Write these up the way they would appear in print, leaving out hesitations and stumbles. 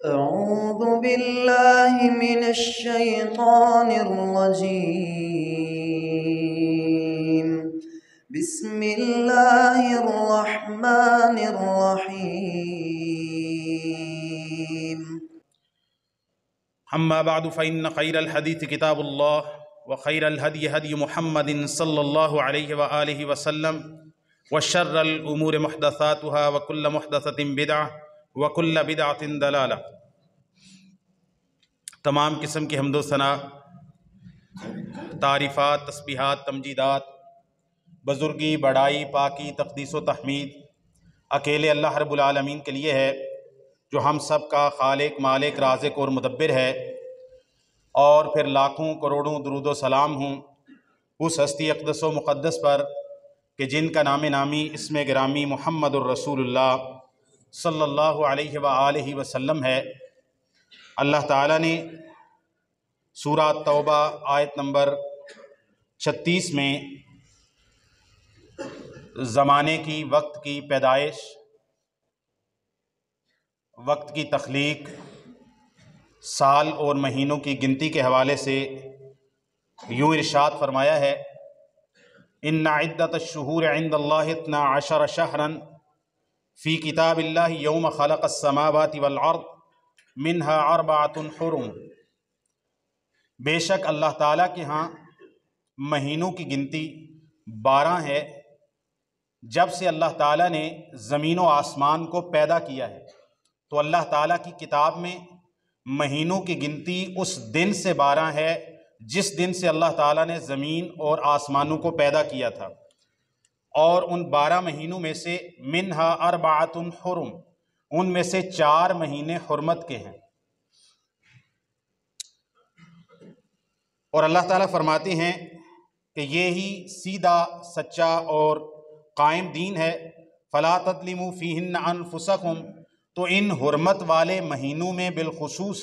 أعوذ بالله من الشيطان الرجيم. بسم الله الرحمن الرحيم. أما بعد فإن خير الحديث كتاب الله وخير الهدي هدي محمد صلى الله عليه وآله وسلم وشر الأمور محدثاتها وكل محدثة بدعة وكل بدعة ضلالة۔ تمام قسم کی حمد و ثنا، تعریفات، تسبیحات، تمجیدات، بزرگی، بڑائی، پاکی، تقدیس و تحمید اکیلے اللہ رب العالمین کے لیے ہے، جو ہم سب کا خالق، مالک، رازق اور مدبر ہے۔ اور پھر لاکھوں کروڑوں درود و سلام ہوں اس ہستی اقدس و مقدس پر کہ جن کا نام نامی اسم گرامی محمد الرسول اللہ صلی اللہ علیہ وآلہ وسلم ہے۔ اللہ تعالیٰ نے سورہ توبہ آیت نمبر 36 میں زمانے کی، وقت کی پیدائش، وقت کی تخلیق، سال اور مہینوں کی گنتی کے حوالے سے یوں ارشاد فرمایا ہے: ان عدۃ الشہور عند اللہ 12 شہرا فی کتاب اللہ یوم خلق السماوات والارض منها 4 حرم۔ بے شک اللہ تعالیٰ کے ہاں مہینوں کی گنتی 12 ہے جب سے اللہ تعالیٰ نے زمین و آسمان کو پیدا کیا ہے۔ تو اللہ تعالیٰ کی کتاب میں مہینوں کی گنتی اس دن سے 12 ہے جس دن سے اللہ تعالیٰ نے زمین اور آسمانوں کو پیدا کیا تھا، اور ان 12 مہینوں میں سے منہا 4 حرم، ان میں سے 4 مہینے حرمت کے ہیں۔ اور اللہ تعالیٰ فرماتے ہیں کہ یہی سیدھا، سچا اور قائم دین ہے۔ فلا تظلموا فیہن انفسکم، تو ان حرمت والے مہینوں میں بالخصوص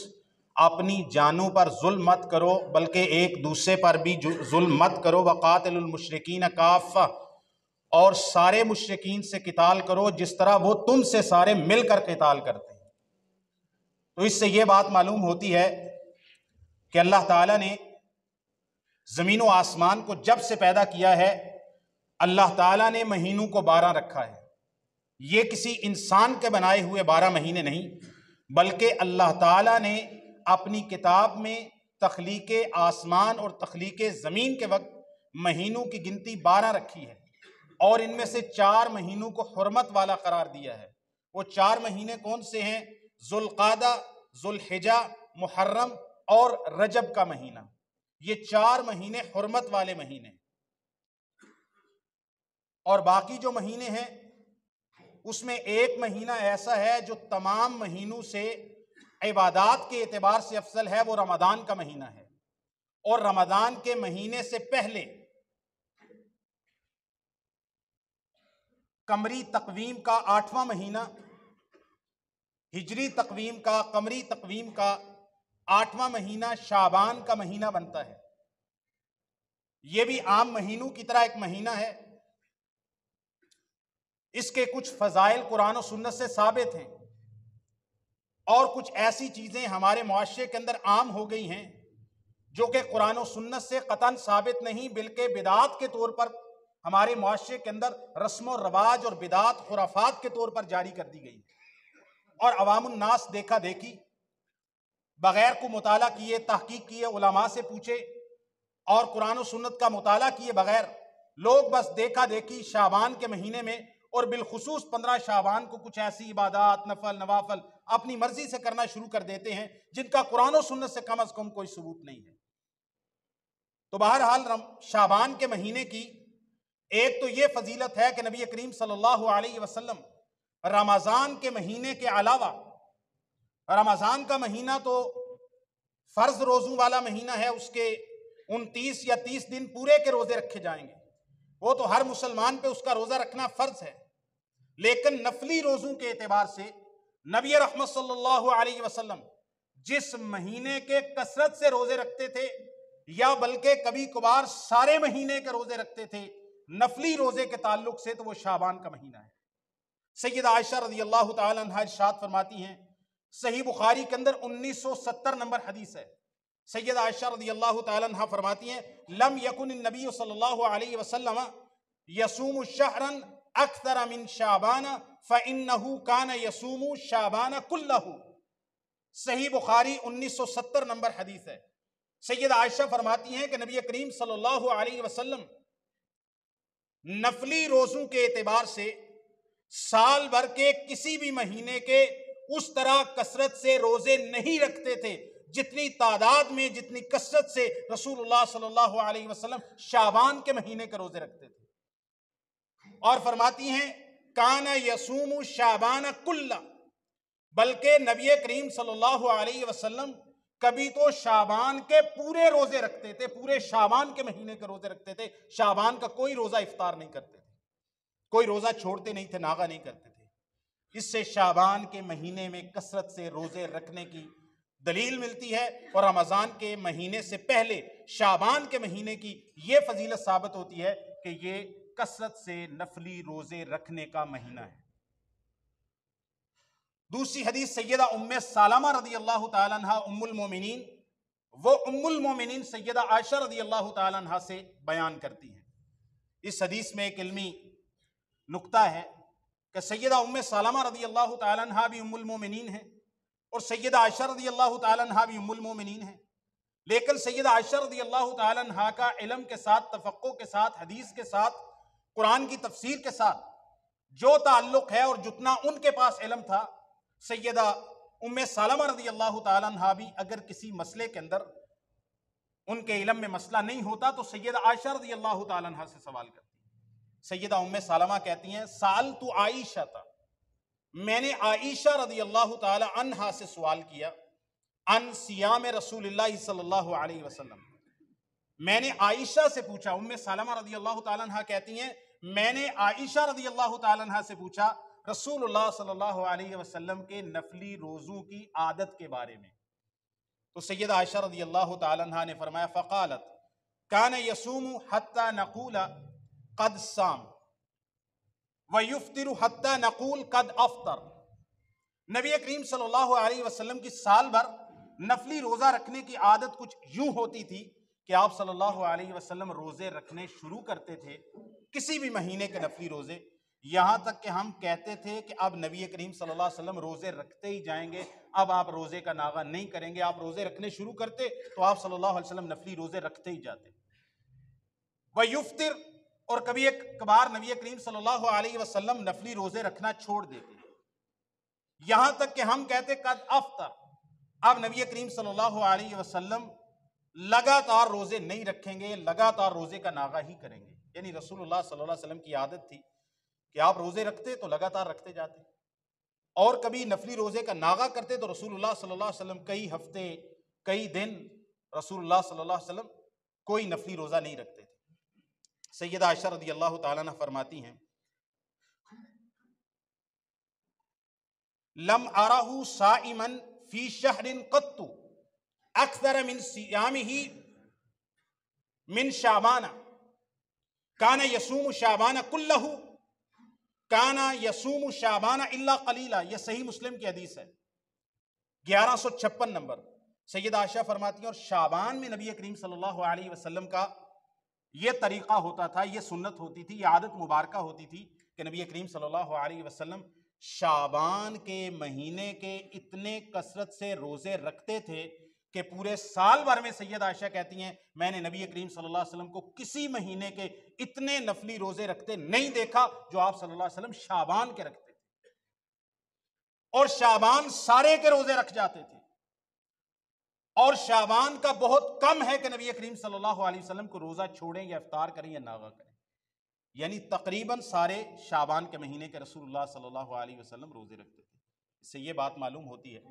اپنی جانوں پر ظلم مت کرو، بلکہ ایک دوسرے پر بھی ظلم مت کرو۔ وقاتلوا المشرکین کافہ، اور سارے مشرکین سے قتال کرو جس طرح وہ تم سے سارے مل کر قتال کرتے ہیں۔ تو اس سے یہ بات معلوم ہوتی ہے کہ اللہ تعالیٰ نے زمین و آسمان کو جب سے پیدا کیا ہے، اللہ تعالیٰ نے مہینوں کو 12 رکھا ہے۔ یہ کسی انسان کے بنائے ہوئے 12 مہینے نہیں، بلکہ اللہ تعالیٰ نے اپنی کتاب میں تخلیق آسمان اور تخلیق زمین کے وقت مہینوں کی گنتی 12 رکھی ہے، اور ان میں سے 4 مہینوں کو حرمت والا قرار دیا ہے۔ وہ 4 مہینے کون سے ہیں؟ ذوالقعدہ، ذوالحجہ، محرم اور رجب کا مہینہ۔ یہ 4 مہینے حرمت والے مہینے، اور باقی جو مہینے ہیں اس میں ایک مہینہ ایسا ہے جو تمام مہینوں سے عبادات کے اعتبار سے افضل ہے، وہ رمضان کا مہینہ ہے۔ اور رمضان کے مہینے سے پہلے قمری تقویم کا 8واں مہینہ، ہجری تقویم کا، قمری تقویم کا 8واں مہینہ شعبان کا مہینہ بنتا ہے۔ یہ بھی عام مہینوں کی طرح ایک مہینہ ہے۔ اس کے کچھ فضائل قرآن و سنت سے ثابت ہیں، اور کچھ ایسی چیزیں ہمارے معاشرے کے اندر عام ہو گئی ہیں جو کہ قرآن و سنت سے قطعاً ثابت نہیں، بلکہ بدعات کے طور پر ہمارے معاشرے کے اندر رسم و رواج اور بدعات، خرافات کے طور پر جاری کر دی گئی، اور عوام الناس دیکھا دیکھی، بغیر کو مطالعہ کیے، تحقیق کیے، علماء سے پوچھے اور قرآن و سنت کا مطالعہ کیے بغیر لوگ بس دیکھا دیکھی شعبان کے مہینے میں، اور بالخصوص 15 شعبان کو کچھ ایسی عبادات، نفل، نوافل اپنی مرضی سے کرنا شروع کر دیتے ہیں جن کا قرآن و سنت سے کم از کم کوئی ثبوت نہیں ہے۔ تو بہرحال شعبان کے مہینے کی ایک تو یہ فضیلت ہے کہ نبی کریم صلی اللہ علیہ وسلم رمضان کے مہینے کے علاوہ، رمضان کا مہینہ تو فرض روزوں والا مہینہ ہے، اس کے 29 یا 30 دن پورے کے روزے رکھے جائیں گے، وہ تو ہر مسلمان پہ اس کا روزہ رکھنا فرض ہے۔ لیکن نفلی روزوں کے اعتبار سے نبی رحمت صلی اللہ علیہ وسلم جس مہینے کے کثرت سے روزے رکھتے تھے، یا بلکہ کبھی کبھار سارے مہینے کے روزے رکھتے تھے نفلی روزے کے تعلق سے، تو وہ شعبان کا مہینہ ہے۔ سیدہ عائشہ رضی اللہ تعالی عنہا ارشاد فرماتی ہیں، صحیح بخاری کے اندر 1970 نمبر حدیث ہے. سیدہ عائشہ رضی اللہ تعالی عنہ فرماتی ہیں لم یکن النبی صلی اللہ علیہ وسلم یصوم شہرا اکثر من شعبان فانہ کان یصوم شعبان کلہ. صحیح بخاری 1970 نمبر حدیث ہے. سیدہ عائشہ فرماتی ہیں کہ نبی کریم صلی اللہ علیہ وسلم نفلی روزوں کے اعتبار سے سال بھر کے کسی بھی مہینے کے اس طرح کثرت سے روزے نہیں رکھتے تھے جتنی تعداد میں جتنی کثرت سے رسول اللہ صلی اللہ علیہ وسلم شعبان کے مہینے کے روزے رکھتے تھے. اور فرماتی ہیں کان یصوم شعبان کلہ، بلکہ نبی کریم صلی اللہ علیہ وسلم کبھی تو شعبان کے پورے روزے رکھتے تھے، پورے شعبان کے مہینے کے روزے رکھتے تھے. شعبان کا کوئی روزہ افطار نہیں کرتے تھے، کوئی روزہ چھوڑتے نہیں تھے، ناغہ نہیں کرتے تھے. اس سے شعبان کے مہینے میں کثرت سے روزے رکھنے کی دلیل ملتی ہے، اور رمضان کے مہینے سے پہلے شعبان کے مہینے کی یہ فضیلت ثابت ہوتی ہے کہ یہ کثرت سے نفلی روزے رکھنے کا مہینہ ہے. دوسری حدیث سیدہ ام سلمہ رضی اللہ تعالی عنہ ام المومنین، وہ ام المومنین سیدہ عائشہ رضی اللہ تعالی عنہ سے بیان کرتی ہیں. اس حدیث میں ایک علمی نکتہ ہے کہ سیدہ ام سلمہ رضی اللہ تعالی عنہ بھی ام المومنین ہیں اور سیدہ عائشہ رضی اللہ تعالی عنہ بھی ام المومنین ہیں، لیکن سیدہ عائشہ رضی اللہ تعالی عنہ کا علم کے ساتھ، تفقہ کے ساتھ، حدیث کے ساتھ، قرآن کی تفسیر کے ساتھ جو تعلق ہے اور جتنا ان کے پاس علم تھا، سیدہ ام سلمہ رضی اللہ تعالی عنہ بھی اگر کسی مسئلے کے اندر ان کے علم میں مسئلہ نہیں ہوتا تو سیدہ عائشہ رضی اللہ تعالی عنہ سے سوال کرتی. سیدہ ام سلمہ کہتی ہیں سألت عائشہ تھا، میں نے عائشہ رضی اللہ تعالی عنہ سے سوال کیا عن صیام رسول اللہ صلی اللہ علیہ وسلم. میں نے عائشہ سے پوچھا، ام سلمہ رضی اللہ تعالی عنہ کہتی ہیں میں نے عائشہ رضی اللہ تعالی عنہ سے پوچھا رسول اللہ صلی اللہ علیہ وسلم کے نفلی روزوں کی عادت کے بارے میں. تو سیدہ عائشہ رضی اللہ تعالی عنہ نے فرمایا فقالت کان یصوم حتی نقول قد صام ویفطر حتی نقول قد افطر. نبی کریم صلی اللہ علیہ وسلم کی سال بھر نفلی روزہ رکھنے کی عادت کچھ یوں ہوتی تھی کہ آپ صلی اللہ علیہ وسلم روزے رکھنے شروع کرتے تھے کسی بھی مہینے کے نفلی روزے، یہاں تک کہ ہم کہتے تھے کہ اب نبی کریم صلی اللہ علیہ وسلم روزے رکھتے ہی جائیں گے، اب آپ روزے کا ناغہ نہیں کریں گے. آپ روزے رکھنے شروع کرتے تو آپ صلی اللہ علیہ وسلم نفلی روزے رکھتے ہی جاتے. وَيُفْطِرُ، اور کبھی ایک کبار نبی کریم صلی اللہ علیہ وسلم نفلی روزے رکھنا چھوڑ دیتے، یہاں تک کہ ہم کہتے قد افطر، اب نبی کریم صلی اللہ علیہ وسلم لگاتار روزے نہیں رکھیں گے، لگاتار روزے کا ناغہ ہی کریں گے. یعنی رسول اللہ صلی اللہ علیہ وسلم کی عادت تھی کہ آپ روزے رکھتے تو لگاتار رکھتے جاتے، اور کبھی نفلی روزے کا ناغہ کرتے تو رسول اللہ صلی اللہ علیہ وسلم کئی ہفتے کئی دن رسول اللہ صلی اللہ علیہ وسلم کوئی نفلی روزہ نہیں رکھتے تھے. سیدہ عائشہ رضی اللہ تعالیٰ عنہ فرماتی ہیں لم ارہ صائما فی شہر قط اکثر من صیامہ من شعبان کان یصوم شعبان کلہ کان یصوم شعبان الا قلیلا. یہ صحیح مسلم کی حدیث ہے 1156 نمبر. سیدہ عائشہ فرماتی ہیں اور شعبان میں نبی کریم صلی اللہ علیہ وسلم کا یہ طریقہ ہوتا تھا، یہ سنت ہوتی تھی، یہ عادت مبارکہ ہوتی تھی کہ نبی کریم صلی اللہ علیہ وسلم شعبان کے مہینے کے اتنے کثرت سے روزے رکھتے تھے کہ پورے سال بھر میں سیدہ عائشہ کہتی ہیں میں نے نبی کریم صلی اللہ علیہ وسلم کو کسی مہینے کے اتنے نفلی روزے رکھتے نہیں دیکھا جو آپ صلی اللہ علیہ وسلم شعبان کے رکھتے تھے، اور شعبان سارے کے روزے رکھ جاتے تھے. اور شعبان کا بہت کم ہے کہ نبی کریم صلی اللہ علیہ وسلم کو روزہ چھوڑیں یا افطار کریں یا ناغہ کریں، یعنی تقریباً سارے شعبان کے مہینے کے رسول اللہ صلی اللہ علیہ وسلم روزے رکھتے تھے. اس سے یہ بات معلوم ہوتی ہے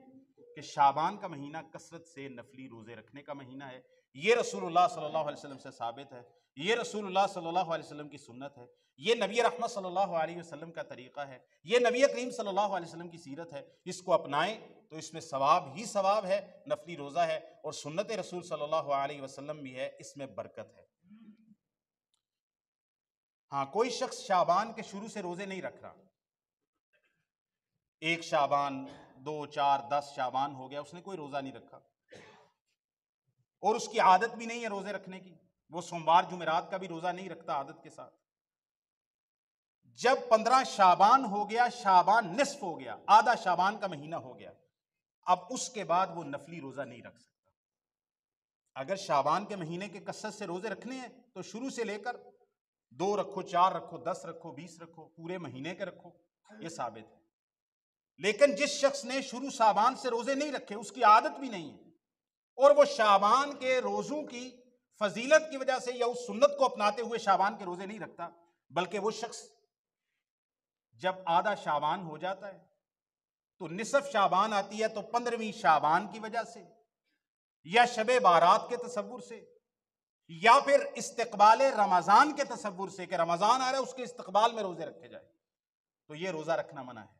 کہ شعبان کا مہینہ کثرت سے نفلی روزے رکھنے کا مہینہ ہے. یہ رسول اللہ صلی اللہ علیہ وسلم سے ثابت ہے، یہ رسول اللہ صلی اللہ علیہ وسلم کی سنت ہے، یہ نبی رحمت صلی اللہ علیہ وسلم کا طریقہ ہے، یہ نبی کریم صلی اللہ علیہ وسلم کی سیرت ہے. اس کو اپنائیں تو اس میں ثواب ہی ثواب ہے، نفلی روزہ ہے، اور سنت رسول صلی اللہ علیہ وسلم بھی ہے، اس میں برکت ہے. ہاں کوئی شخص شعبان کے شروع سے روزے نہیں رکھ رہا، 1 شعبان 2 4 10 شعبان ہو گیا، اس نے کوئی روزہ نہیں رکھا اور اس کی عادت بھی نہیں ہے روزے رکھنے کی، وہ سوموار جمعرات کا بھی روزہ نہیں رکھتا عادت کے ساتھ۔ جب 15 شعبان ہو گیا، شعبان نصف ہو گیا، آدھا شعبان کا مہینہ ہو گیا، اب اس کے بعد وہ نفلی روزہ نہیں رکھ سکتا۔ اگر شعبان کے مہینے کے کثرت سے روزے رکھنے ہیں تو شروع سے لے کر 2 رکھو، 4 رکھو، 10 رکھو، 20 رکھو، پورے مہینے کے رکھو، یہ ثابت ہے۔ لیکن جس شخص نے شروع شعبان سے روزے نہیں رکھے، اس کی عادت بھی نہیں ہے، اور وہ شعبان کے روزوں کی فضیلت کی وجہ سے یا اس سنت کو اپناتے ہوئے شعبان کے روزے نہیں رکھتا، بلکہ وہ شخص جب آدھا شعبان ہو جاتا ہے تو نصف شعبان آتی ہے تو 15ویں شعبان کی وجہ سے یا شب بارات کے تصور سے یا پھر استقبال رمضان کے تصور سے کہ رمضان آ رہا ہے اس کے استقبال میں روزے رکھے جائے، تو یہ روزہ رکھنا منع ہے۔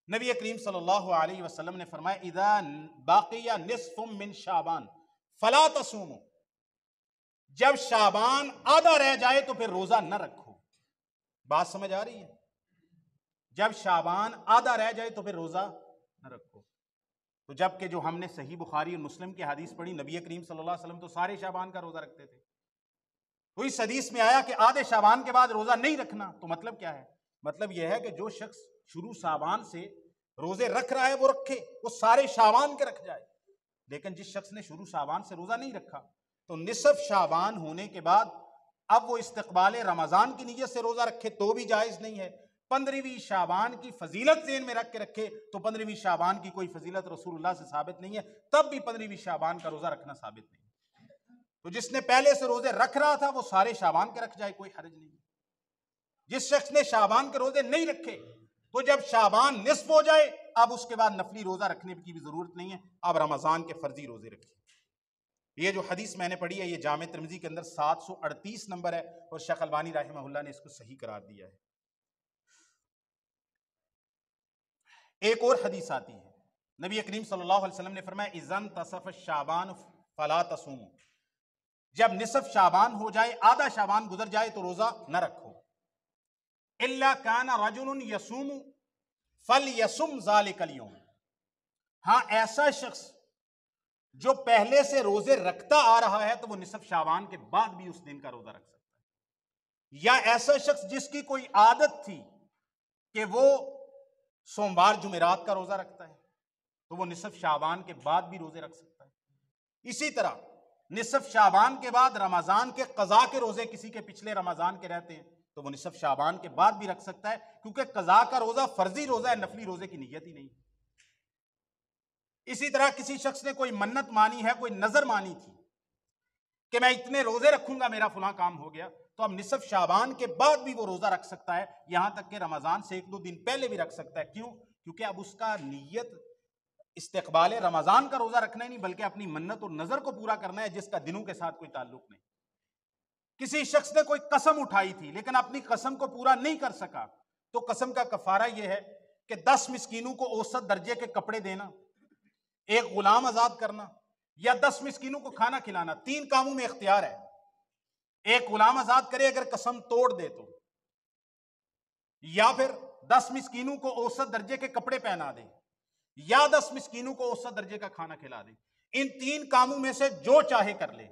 نبی کریم صلی اللہ علیہ وسلم نے فرمایا اذا باقی نصف من شعبان فلا تصوموا، جب شعبان آدھا رہ جائے تو پھر روزہ نہ رکھو۔ بات سمجھ آ رہی ہے؟ جب شعبان آدھا رہ جائے تو پھر روزہ نہ رکھو۔ تو جب کہ جو ہم نے صحیح بخاری اور مسلم کی حدیث پڑھی، نبی کریم صلی اللہ علیہ وسلم تو سارے شعبان کا روزہ رکھتے تھے، تو اس حدیث میں آیا کہ آدھے شعبان کے بعد روزہ نہیں رکھنا، تو مطلب کیا ہے؟ مطلب یہ ہے کہ جو شخص شروع شعبان سے روزے رکھ رہا ہے وہ رکھے، وہ سارے شعبان کے رکھ جائے۔ لیکن جس شخص نے شروع شعبان سے روزہ نہیں رکھا تو نصف شعبان ہونے کے بعد اب وہ استقبال رمضان کی نیت سے روزہ رکھے تو بھی جائز نہیں ہے۔ 15ویں شعبان کی فضیلت ذہن میں رکھ کے رکھے تو 15ویں شعبان کی کوئی فضیلت رسول اللہ سے ثابت نہیں ہے، تب بھی 15ویں شعبان کا روزہ رکھنا ثابت نہیں۔ تو جس نے پہلے سے روزے رکھ رہا تھا وہ سارے شعبان کے رکھ جائے، کوئی حرج نہیں۔ جس شخص نے شعبان کے روزے نہیں رکھے تو جب شعبان نصف ہو جائے اب اس کے بعد نفلی روزہ رکھنے کی بھی ضرورت نہیں ہے، اب رمضان کے فرضی روزے رکھیں۔ یہ جو حدیث میں نے پڑھی ہے یہ جامع ترمذی کے اندر 738 نمبر ہے اور شیخ البانی رحمہ اللہ نے اس کو صحیح قرار دیا ہے۔ ایک اور حدیث آتی ہے، نبی کریم صلی اللہ علیہ وسلم نے فرمایا اذا انتصف الشعبان فلا تصوموا، جب نصف شعبان ہو جائے، آدھا شعبان گزر جائے تو روزہ نہ رکھو۔ الا کان رجل یصوم فلیصم ذلک اليوم، ہاں ایسا شخص جو پہلے سے روزے رکھتا آ رہا ہے تو وہ نصف شعبان کے بعد بھی اس دن کا روزہ رکھ سکتا ہے، یا ایسا شخص جس کی کوئی عادت تھی کہ وہ سوموار جمعرات کا روزہ رکھتا ہے تو وہ نصف شعبان کے بعد بھی روزے رکھ سکتا ہے۔ اسی طرح نصف شعبان کے بعد رمضان کے قضا کے روزے کسی کے پچھلے رمضان کے رہتے ہیں تو وہ نصف شعبان کے بعد بھی رکھ سکتا ہے، کیونکہ قضا کا روزہ فرضی روزہ ہے، نفلی روزے کی نیت ہی نہیں۔ اسی طرح کسی شخص نے کوئی منت مانی ہے، کوئی نظر مانی تھی کہ میں اتنے روزے رکھوں گا میرا فلاں کام ہو گیا، تو اب نصف شعبان کے بعد بھی وہ روزہ رکھ سکتا ہے، یہاں تک کہ رمضان سے 1-2 دن پہلے بھی رکھ سکتا ہے۔ کیوں؟ کیونکہ اب اس کا نیت استقبال رمضان کا روزہ رکھنا ہی نہیں بلکہ اپنی منت اور نظر کو پورا کرنا ہے جس کا دنوں کے ساتھ کوئی تعلق نہیں۔ کسی شخص نے کوئی قسم اٹھائی تھی لیکن اپنی قسم کو پورا نہیں کر سکا تو قسم کا کفارہ یہ ہے کہ 10 مسکینوں کو اوسط درجے کے کپڑے دینا، ایک غلام آزاد کرنا یا 10 مسکینوں کو کھانا کھلانا، 3 کاموں میں اختیار ہے۔ ایک غلام آزاد کرے اگر قسم توڑ دے تو، یا پھر 10 مسکینوں کو اوسط درجے کے کپڑے پہنا دے، یا 10 مسکینوں کو اوسط درجے کا کھانا کھلا دے۔ ان 3 کاموں میں سے جو چاہے کر لے،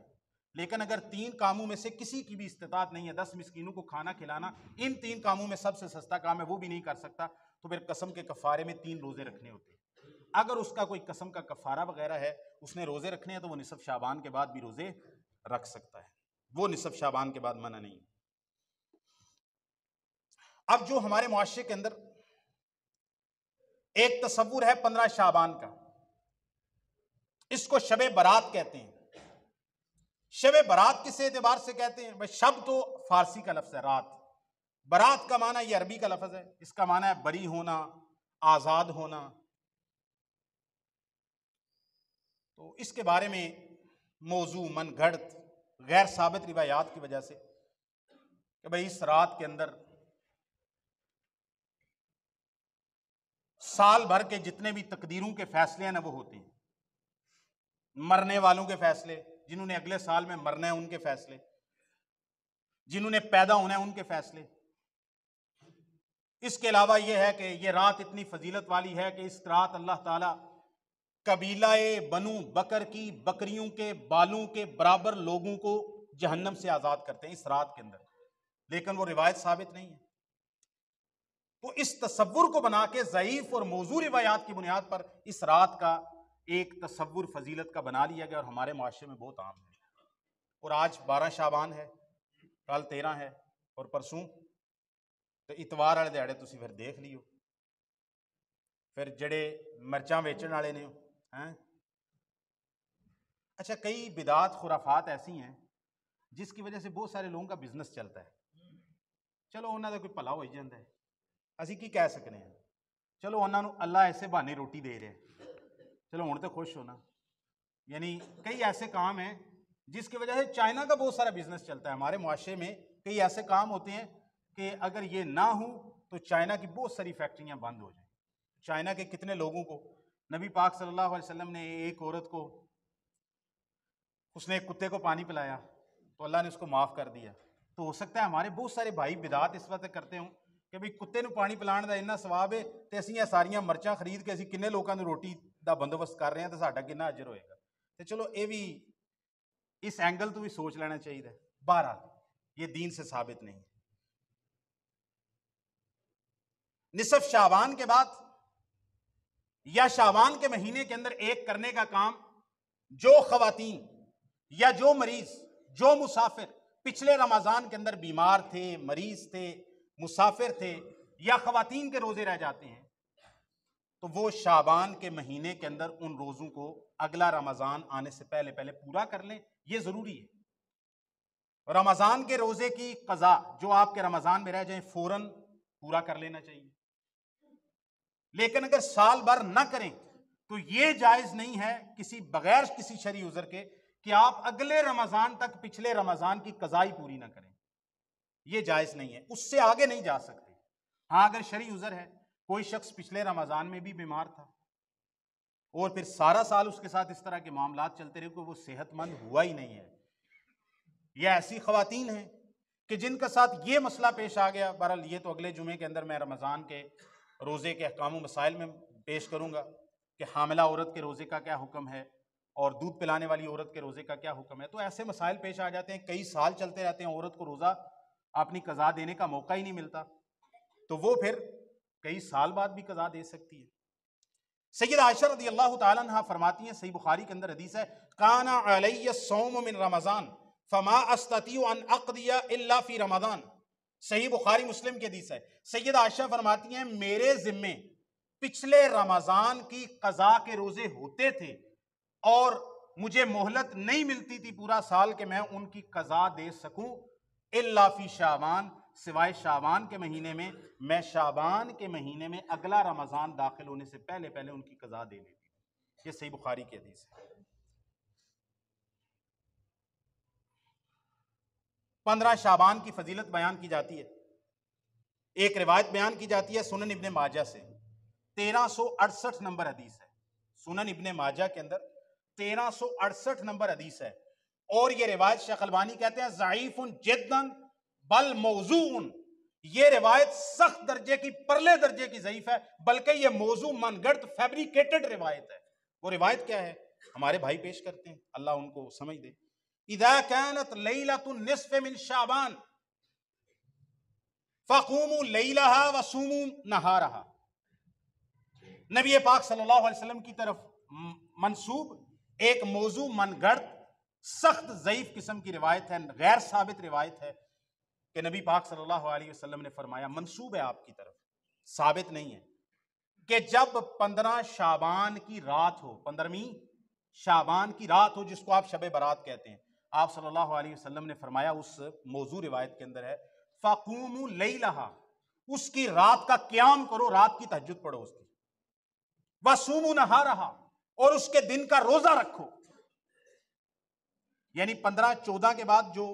لیکن اگر 3 کاموں میں سے کسی کی بھی استطاعت نہیں ہے، 10 مسکینوں کو کھانا کھلانا ان 3 کاموں میں سب سے سستا کام ہے، وہ بھی نہیں کر سکتا، تو پھر قسم کے کفارے میں 3 روزے رکھنے ہوتے ہیں۔ اگر اس کا کوئی قسم کا کفارہ وغیرہ ہے، اس نے روزے رکھنے ہیں تو وہ نصف شعبان کے بعد بھی روزے رکھ سکتا ہے، وہ نصف شعبان کے بعد منع نہیں۔ اب جو ہمارے معاشرے کے اندر ایک تصور ہے 15 شعبان کا، اس کو شب برات کہتے ہیں۔ شب برات کس اعتبار سے کہتے ہیں؟ بھائی شب تو فارسی کا لفظ ہے، رات، برات کا معنی یہ عربی کا لفظ ہے، اس کا معنی ہے بری ہونا، آزاد ہونا۔ تو اس کے بارے میں موضوع من گھڑت غیر ثابت روایات کی وجہ سے کہ بھائی اس رات کے اندر سال بھر کے جتنے بھی تقدیروں کے فیصلے ہیں نا وہ ہوتے ہیں، مرنے والوں کے فیصلے، جنہوں نے اگلے سال میں مرنا ہے ان کے فیصلے، جنہوں نے پیدا ہونا ہے ان کے فیصلے، اس کے علاوہ یہ ہے کہ یہ رات اتنی فضیلت والی ہے کہ اس رات اللہ تعالیٰ قبیلہ بنو بکر کی بکریوں کے بالوں کے برابر لوگوں کو جہنم سے آزاد کرتے ہیں اس رات کے اندر، لیکن وہ روایت ثابت نہیں ہے۔ تو اس تصور کو بنا کے ضعیف اور موضوع روایات کی بنیاد پر اس رات کا ایک تصور فضیلت کا بنا لیا گیا اور ہمارے معاشرے میں بہت عام ہے۔ اور آج 12 شعبان ہے، کل 13 ہے اور پرسوں تو اتوار والے دیہڑے تسی پھر دیکھ لیو، پھر جڑے مرچاں ویچن والے نے ہیں۔ اچھا، کئی بدعات خرافات ایسی ہیں جس کی وجہ سے بہت سارے لوگوں کا بزنس چلتا ہے، چلو انہوں کا کوئی بھلا ہو ہی جاتا ہے، اسی کی کہہ سکتے ہیں، چلو انہوں نے اللہ ایسے بہانے روٹی دے رہے، چلو ہوں تو خوش ہونا۔ یعنی کئی ایسے کام ہیں جس کی وجہ سے چائنا کا بہت سارا بزنس چلتا ہے۔ ہمارے معاشرے میں کئی ایسے کام ہوتے ہیں کہ اگر یہ نہ ہوں تو چائنا کی بہت ساری فیکٹریاں بند ہو جائیں۔ چائنا کے کتنے لوگوں کو نبی پاک صلی اللہ علیہ وسلم نے ایک عورت کو، اس نے ایک کتے کو پانی پلایا تو اللہ نے اس کو معاف کر دیا۔ تو ہو سکتا ہے ہمارے بہت سارے بھائی بدعات اس وقت کرتے ہوں کہ بھئی کتے نو پانی پلان دا اتنا ثواب ہے تے اسی ساریاں مرچاں خرید کے اسی کنے لوکاں نو روٹی دا بندوبست کر رہے ہیں تے ساڈا کنا اجر ہوئے گا۔ تے چلو اے بھی اس اینگل تو بھی سوچ لینا چاہیے۔ بہرحال یہ دین سے ثابت نہیں۔ نصف شعبان کے بعد یا شعبان کے مہینے کے اندر ایک کرنے کا کام جو خواتین یا جو مریض، جو مسافر پچھلے رمضان کے اندر بیمار تھے، مریض تھے، مسافر تھے یا خواتین کے روزے رہ جاتے ہیں تو وہ شعبان کے مہینے کے اندر ان روزوں کو اگلا رمضان آنے سے پہلے پہلے پورا کر لیں، یہ ضروری ہے۔ رمضان کے روزے کی قضا جو آپ کے رمضان میں رہ جائیں فوراً پورا کر لینا چاہیے، لیکن اگر سال بھر نہ کریں تو یہ جائز نہیں ہے کسی بغیر کسی شرعی عذر کے کہ آپ اگلے رمضان تک پچھلے رمضان کی قضا ہی پوری نہ کریں، یہ جائز نہیں ہے، اس سے آگے نہیں جا سکتے۔ ہاں اگر شرعی عذر ہے، کوئی شخص پچھلے رمضان میں بھی بیمار تھا اور پھر سارا سال اس کے ساتھ اس طرح کے معاملات چلتے رہے کہ وہ صحت مند ہوا ہی نہیں ہے، یا ایسی خواتین ہیں کہ جن کا ساتھ یہ مسئلہ پیش آ گیا، بہرحال یہ تو اگلے جمعے کے اندر میں رمضان کے روزے کے احکام و مسائل میں پیش کروں گا کہ حاملہ عورت کے روزے کا کیا حکم ہے اور دودھ پلانے والی عورت کے روزے کا کیا حکم ہے۔ تو ایسے مسائل پیش آ جاتے ہیں، کئی سال چلتے رہتے ہیں، عورت کو روزہ اپنی قضا دینے کا موقع ہی نہیں ملتا، تو وہ پھر کئی سال بعد بھی قضا دے سکتی ہے۔ سیدہ عائشہ رضی اللہ تعالیٰ عنہ فرماتی ہیں، صحیح بخاری کے اندر حدیث ہے، کان علی الصوم من رمضان فما استطیع ان اقضی الا فی رمضان۔ صحیح بخاری مسلم کی حدیث ہے، سیدہ عائشہ فرماتی ہیں میرے ذمے پچھلے رمضان کی قضا کے روزے ہوتے تھے اور مجھے مہلت نہیں ملتی تھی پورا سال کہ میں ان کی قضا دے سکوں الا فی شعبان، سوائے شعبان کے مہینے میں شعبان کے مہینے میں اگلا رمضان داخل ہونے سے پہلے پہلے ان کی قضا دے لیتی ہوں۔ یہ صحیح بخاری کی حدیث ہے۔ 15 شعبان کی فضیلت بیان کی جاتی ہے، ایک روایت بیان کی جاتی ہے سنن ابن ماجہ سے، 1368 نمبر حدیث ہے، سنن ابن ماجہ کے اندر 1368 نمبر حدیث ہے، اور یہ روایت شیخ البانی کہتے ہیں ضعیف جدا بل موضوع، یہ روایت سخت درجے کی، پرلے درجے کی ضعیف ہے، بلکہ یہ موضوع من گڑت فیبریکیٹڈ روایت ہے۔ وہ روایت کیا ہے ہمارے بھائی پیش کرتے ہیں، اللہ ان کو سمجھ دے۔ اذا كانت ليلة النصف من شعبان فقوموا ليلها وصوموا نهارها، نبی پاک صلی اللہ علیہ وسلم کی طرف منسوب ایک موضوع من گڑت سخت ضعیف قسم کی روایت ہے، غیر ثابت روایت ہے کہ نبی پاک صلی اللہ علیہ وسلم نے فرمایا، منسوب ہے آپ کی طرف، ثابت نہیں ہے، کہ جب 15 شعبان کی رات ہو، 15ویں شعبان کی رات ہو جس کو آپ شب برات کہتے ہیں، آپ صلی اللہ علیہ وسلم نے فرمایا اس موضوع روایت کے اندر ہے فَقُومُوا لَيْلَهَا، اس کی رات کا قیام کرو، رات کی تہجد پڑھو اس کی، وَصُومُوا نَهَارَهَا، اور اس کے دن کا روزہ رکھو، یعنی 15-14 کے بعد جو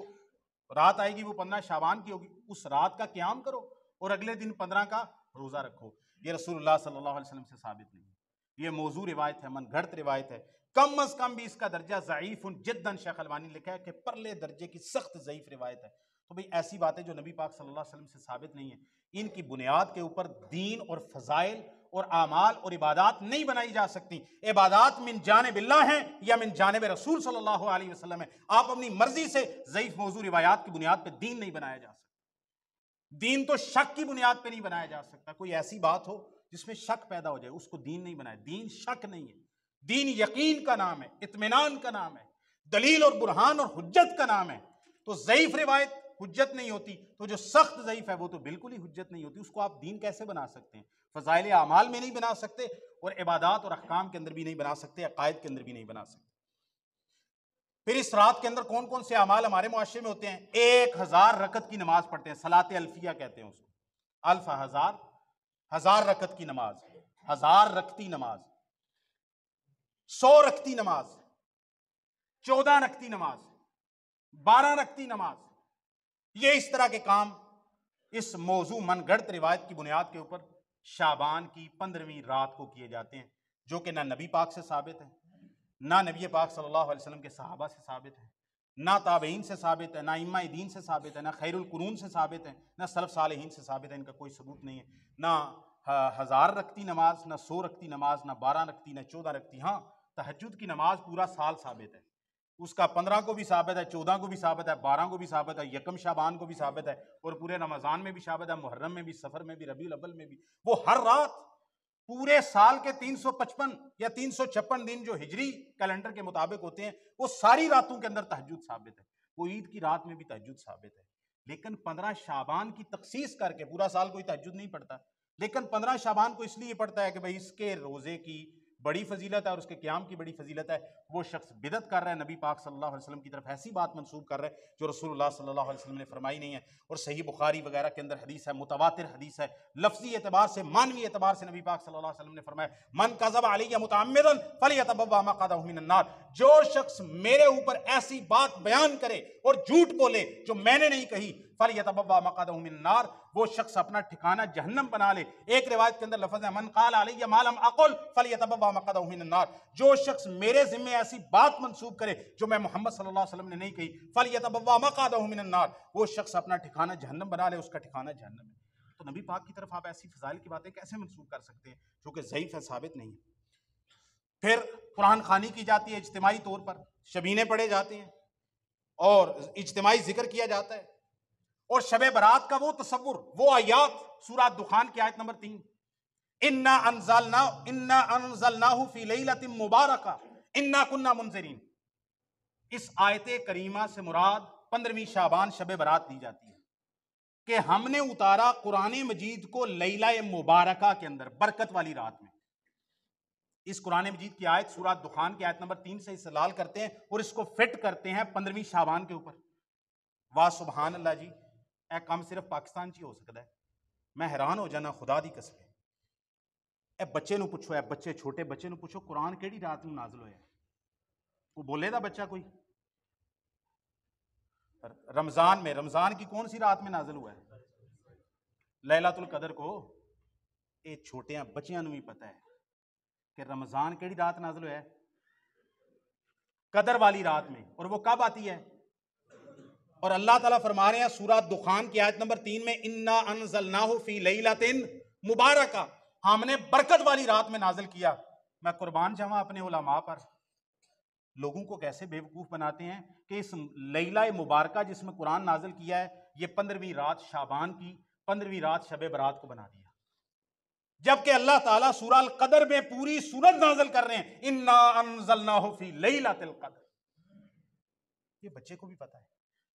رات آئے گی وہ 15 شعبان کی ہوگی، اس رات کا قیام کرو اور اگلے دن 15 کا روزہ رکھو۔ یہ رسول اللہ صلی اللہ علیہ وسلم سے ثابت نہیں، یہ موضوع روایت ہے، من گھڑت روایت ہے، کم از کم بھی اس کا درجہ ضعیف جدا، شیخ البانی نے لکھا ہے کہ پرلے درجے کی سخت ضعیف روایت ہے۔ تو بھئی ایسی باتیں جو نبی پاک صلی اللہ علیہ وسلم سے ثابت نہیں ہیں، ان کی بنیاد کے اوپر دین اور فضائل اور اعمال اور عبادات نہیں بنائی جا سکتی۔ عبادات من جانب اللہ ہیں یا من جانب رسول صلی اللہ علیہ وسلم ہے۔ آپ اپنی مرضی سے ضعیف موضوع روایات کی بنیاد پہ دین نہیں بنایا جا سکتا۔ دین تو شک کی بنیاد پہ نہیں بنایا جا سکتا۔ کوئی ایسی بات ہو جس میں شک پیدا ہو جائے، اس کو دین نہیں بنایا۔ دین شک نہیں ہے، دین یقین کا نام ہے، اطمینان کا نام ہے، دلیل اور برہان اور حجت کا نام ہے۔ تو ضعیف روایت حجت نہیں ہوتی، تو جو سخت ضعیف ہے وہ تو بالکل ہی حجت نہیں ہوتی۔ اس کو آپ دین کیسے بنا سکتے ہیں؟ فضائل اعمال میں نہیں بنا سکتے، اور عبادات اور احکام کے اندر بھی نہیں بنا سکتے، عقائد کے اندر بھی نہیں بنا سکتے۔ پھر اس رات کے اندر کون کون سے اعمال ہمارے معاشرے میں ہوتے ہیں؟ 1000 رکعت کی نماز پڑھتے ہیں، صلاۃ الفیہ کہتے ہیں اس کو۔ الف ہزار، 1000 رکعت کی نماز، 1000 رکعتی نماز، 100 رکعتی نماز، 14 رکعتی نماز، 12 رکعتی نماز، یہ اس طرح کے کام اس موضوع من گھڑت روایت کی بنیاد کے اوپر شعبان کی 15ویں رات کو کیے جاتے ہیں، جو کہ نہ نبی پاک سے ثابت ہے، نہ نبی پاک صلی اللہ علیہ وسلم کے صحابہ سے ثابت ہے، نہ تابعین سے ثابت ہے، نہ ائمہ دین سے ثابت ہے، نہ خیر القرون سے ثابت ہے، نہ سلف صالحین سے ثابت ہے۔ ان کا کوئی ثبوت نہیں ہے، نہ 1000 رکعتی نماز، نہ 100 رکعتی نماز، نہ 12 رکعتی، نہ 14 رکعتی۔ ہاں، تہجد کی نماز پورا سال ثابت ہے، اس کا 15 کو بھی ثابت ہے، 14 کو بھی ثابت ہے، 12 کو بھی ثابت ہے، یکم شعبان کو بھی ثابت ہے، اور پورے رمضان میں بھی ثابت ہے، محرم میں بھی، سفر میں بھی، ربیع الاول میں بھی۔ وہ ہر رات پورے سال کے 355 یا 356 دن جو ہجری کیلنڈر کے مطابق ہوتے ہیں، وہ ساری راتوں کے اندر تہجد ثابت ہے۔ وہ عید کی رات میں بھی تہجد ثابت ہے، لیکن 15 شعبان کی تخصیص کر کے پورا سال کوئی تہجد نہیں پڑھتا، لیکن 15 شعبان کو اس لیے پڑھتا ہے کہ بھئی اس کے روزے کی بڑی فضیلت ہے اور اس کے قیام کی بڑی فضیلت ہے۔ وہ شخص بدعت کر رہا ہے، نبی پاک صلی اللہ علیہ وسلم کی طرف ایسی بات منسوب کر رہا ہے جو رسول اللہ صلی اللہ علیہ وسلم نے فرمائی نہیں ہے۔ اور صحیح بخاری وغیرہ کے اندر حدیث ہے، متواتر حدیث ہے، لفظی اعتبار سے، معنوی اعتبار سے نبی پاک صلی اللہ علیہ وسلم نے فرمایا، من کذب علی متعمدا فلیتبوأ مقعدہ من النار۔ جو شخص میرے اوپر ایسی بات بیان کرے اور جھوٹ بولے جو میں نے نہیں کہی، فلیتبوأ مقعدہ من النار، وہ شخص اپنا ٹھکانہ جہنم بنا لے۔ ایک روایت کے اندر لفظ ہے، من قال علی ما لم اقل فلیتبوأ مقعدہ من النار۔ جو شخص میرے ذمے ایسی بات منسوب کرے جو میں محمد صلی اللہ علیہ وسلم نے نہیں کہی، فلیتبوأ مقعدہ من النار، وہ شخص اپنا ٹھکانہ جہنم بنا لے، اس کا ٹھکانہ جہنم ہے۔ تو نبی پاک کی طرف آپ ایسی فضائل کی باتیں کیسے منسوب کر سکتے ہیں جو کہ ضعیف ہے، ثابت نہیں ہے؟ پھر قرآن خوانی کی جاتی ہے اجتماعی طور پر، شبینے پڑھے جاتے ہیں اور اجتماعی ذکر کیا جاتا ہے، اور شب برات کا وہ تصور، وہ آیات، سورہ دخان کی آیت نمبر 3، انا انزلناہ فی لیلۃ مبارکہ انا کنا منذرین، اس آیت کریمہ سے مراد 15ویں شعبان شب برات دی جاتی ہے کہ ہم نے اتارا قرآن مجید کو لیلہ مبارکہ کے اندر، برکت والی رات میں۔ اس قرآن مجید کی آیت سورہ دخان کی آیت نمبر 3 سے استدلال کرتے ہیں اور اس کو فٹ کرتے ہیں 15ویں شعبان کے اوپر۔ واہ سبحان اللہ جی، اے کام صرف پاکستان چی ہو سکتا ہے، میں حیران ہو جانا خدا دی قسم۔ اے بچے نو پوچھو، اے بچے چھوٹے بچے نو پوچھو قرآن کیڑی رات نو نازل ہویا ہے؟ کوئی بولے دا بچہ کوئی؟ رمضان میں، رمضان کی کون سی رات میں نازل ہوا ہے؟ لیلۃ القدر کو۔ اے چھوٹے بچیاں نو بھی پتہ ہے کہ رمضان کیڑی رات نازل ہوا ہے؟ قدر والی رات میں، اور وہ کب آتی ہے؟ اور اللہ تعالیٰ فرما رہے ہیں سورہ دخان کی آیت نمبر 3 میں، انا انزلناہ فی لیلۃ مبارکہ، ہم نے برکت والی رات میں نازل کیا۔ میں قربان جاواں اپنے علماء پر، لوگوں کو کیسے بے وقوف بناتے ہیں کہ اس لیلہ مبارکہ جس میں قرآن نازل کیا ہے، یہ 15ویں رات شعبان کی 15ویں رات شب برات کو بنا دیا، جبکہ اللہ تعالیٰ سورہ القدر میں پوری سورت نازل کر رہے ہیں، انا انزلناہ فی لیلۃ القدر۔ یہ بچے کو بھی پتہ ہے۔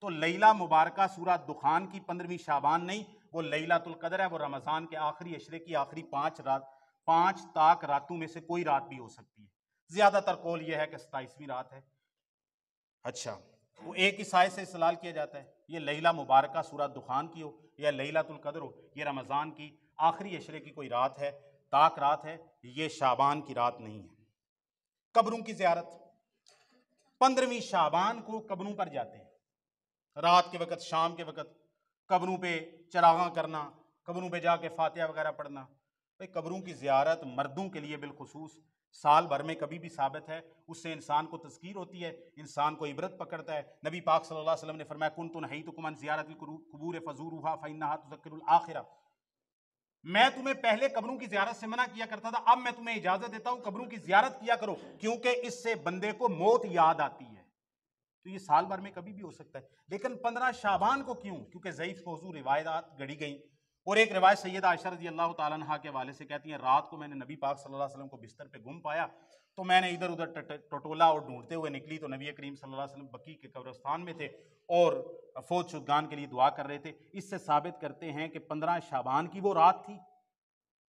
تو لیلہ مبارکہ سورہ دخان کی 15ویں شعبان نہیں، وہ لیلۃ القدر ہے، وہ رمضان کے آخری عشرے کی آخری 5 تاک راتوں میں سے کوئی رات بھی ہو سکتی ہے۔ زیادہ تر قول یہ ہے کہ 27ویں رات ہے۔ اچھا، وہ ایک ہی سائے سے استدلال کیا جاتا ہے، یہ لیلہ مبارکہ سورہ دخان کی ہو یا لیلۃ القدر ہو، یہ رمضان کی آخری عشرے کی کوئی رات ہے، تاک رات ہے، یہ شعبان کی رات نہیں ہے۔ قبروں کی زیارت، 15ویں شعبان کو قبروں پر جاتے ہیں، رات کے وقت، شام کے وقت قبروں پہ چراغاں کرنا، قبروں پہ جا کے فاتحہ وغیرہ پڑھنا۔ بھئی قبروں کی زیارت مردوں کے لیے بالخصوص سال بھر میں کبھی بھی ثابت ہے، اس سے انسان کو تذکیر ہوتی ہے، انسان کو عبرت پکڑتا ہے۔ نبی پاک صلی اللہ علیہ وسلم نے فرمایا کنت نہیتکم عن زیارت القبور فزوروها فانها تذکر الآخرہ، میں تمہیں پہلے قبروں کی زیارت سے منع کیا کرتا تھا، اب میں تمہیں اجازت دیتا ہوں قبروں کی زیارت کیا کرو، کیونکہ اس سے بندے کو موت یاد آتی ہے۔ تو یہ سال بھر میں کبھی بھی ہو سکتا ہے، لیکن 15 شعبان کو کیوں؟ کیونکہ ضعیف موضوع روایات گڑی گئیں۔ اور ایک روایت سیدہ عائشہ رضی اللہ تعالیٰ عنہا کے حوالے سے کہتی ہیں رات کو میں نے نبی پاک صلی اللہ علیہ وسلم کو بستر پہ گم پایا، تو میں نے ادھر ادھر ٹٹولا اور ڈھونڈتے ہوئے نکلی تو نبی کریم صلی اللہ علیہ وسلم بقیع کے قبرستان میں تھے اور فوت شدگان کے لیے دعا کر رہے تھے۔ اس سے ثابت کرتے ہیں کہ 15 شعبان کی وہ رات تھی،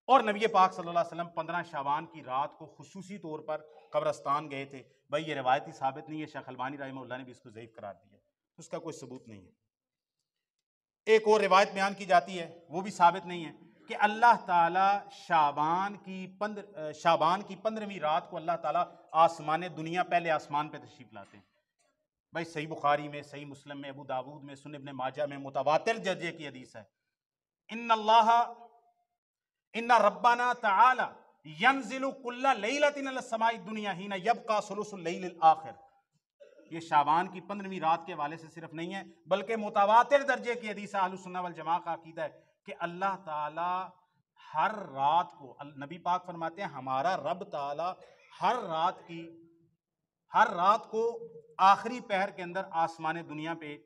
اور نبی پاک صلی اللہ علیہ وسلم 15 شعبان کی رات کو خصوصی طور پر قبرستان گئے تھے۔ بھائی یہ روایتی ثابت نہیں ہے، شیخ البانی رحمہ اللہ نے بھی اس کو ضعیف قرار دیا، اس کا کوئی ثبوت نہیں ہے۔ ایک اور روایت بیان کی جاتی ہے، وہ بھی ثابت نہیں ہے، کہ اللہ تعالیٰ شعبان کی 15ویں رات کو اللہ تعالیٰ آسمان دنیا پہلے آسمان پہ تشریف لاتے ہیں۔ بھائی صحیح بخاری میں، صحیح مسلم میں، ابو داود میں، سنن ابن ماجہ میں متواتر درجے کی حدیث ہے، ان ربنا تعالی ینزل کل لیلۃ الی السماء الدنیا حین یبقى ثلث اللیل الآخر۔ یہ شعبان کی 15ویں رات کے حوالے سے صرف نہیں ہے، بلکہ متواتر درجے کی حدیث اہل سنہ والجماعہ کا عقیدہ ہے کہ اللہ تعالی ہر رات کو، نبی پاک فرماتے ہیں ہمارا رب تعالی ہر رات کو آخری پہر کے اندر آسمان دنیا پہ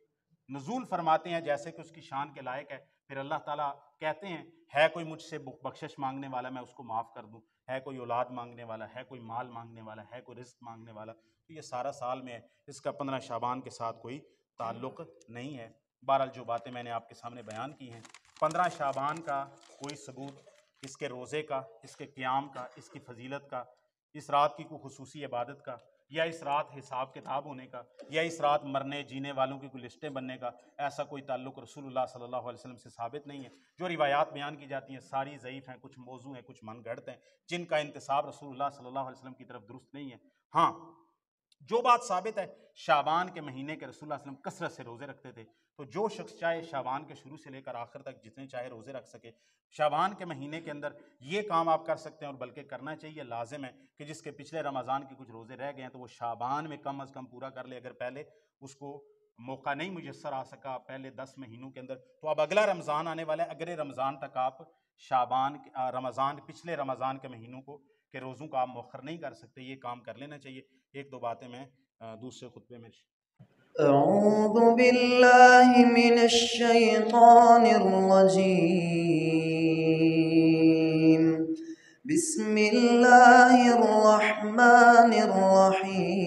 نزول فرماتے ہیں جیسے کہ اس کی شان کے لائق ہے۔ پھر اللہ تعالیٰ کہتے ہیں ہے کوئی مجھ سے بخشش مانگنے والا میں اس کو معاف کر دوں، ہے کوئی اولاد مانگنے والا، ہے کوئی مال مانگنے والا، ہے کوئی رزق مانگنے والا، تو یہ سارا سال میں ہے، اس کا 15 شعبان کے ساتھ کوئی تعلق نہیں ہے۔ بہرحال جو باتیں میں نے آپ کے سامنے بیان کی ہیں، 15 شعبان کا کوئی ثبوت، اس کے روزے کا، اس کے قیام کا، اس کی فضیلت کا، اس رات کی کوئی خصوصی عبادت کا، یا اس رات حساب کتاب ہونے کا، یا اس رات مرنے جینے والوں کی کوئی لسٹیں بننے کا، ایسا کوئی تعلق رسول اللہ صلی اللہ علیہ وسلم سے ثابت نہیں ہے۔ جو روایات بیان کی جاتی ہیں ساری ضعیف ہیں، کچھ موضوع ہیں، کچھ من گھڑت ہیں، جن کا انتساب رسول اللہ صلی اللہ علیہ وسلم کی طرف درست نہیں ہے۔ ہاں جو بات ثابت ہے، شعبان کے مہینے کے رسول اللہ صلی اللہ علیہ وسلم کثرت سے روزے رکھتے تھے، تو جو شخص چاہے شعبان کے شروع سے لے کر آخر تک جتنے چاہے روزے رکھ سکے، شعبان کے مہینے کے اندر یہ کام آپ کر سکتے ہیں، اور بلکہ کرنا چاہیے، لازم ہے کہ جس کے پچھلے رمضان کے کچھ روزے رہ گئے ہیں تو وہ شعبان میں کم از کم پورا کر لے۔ اگر پہلے اس کو موقع نہیں میسر آ سکا پہلے 10 مہینوں کے اندر، تو اب اگلا رمضان آنے والا ہے، اگلے رمضان تک آپ پچھلے رمضان کے مہینوں کو کہ روزوں کا آپ مؤخر نہیں کر سکتے، یہ کام کر لینا چاہیے۔ ایک دو باتیں میں دوسرے خطبے میں۔ اعوذ باللہ من الشیطان الرجیم، بسم اللہ الرحمن الرحیم۔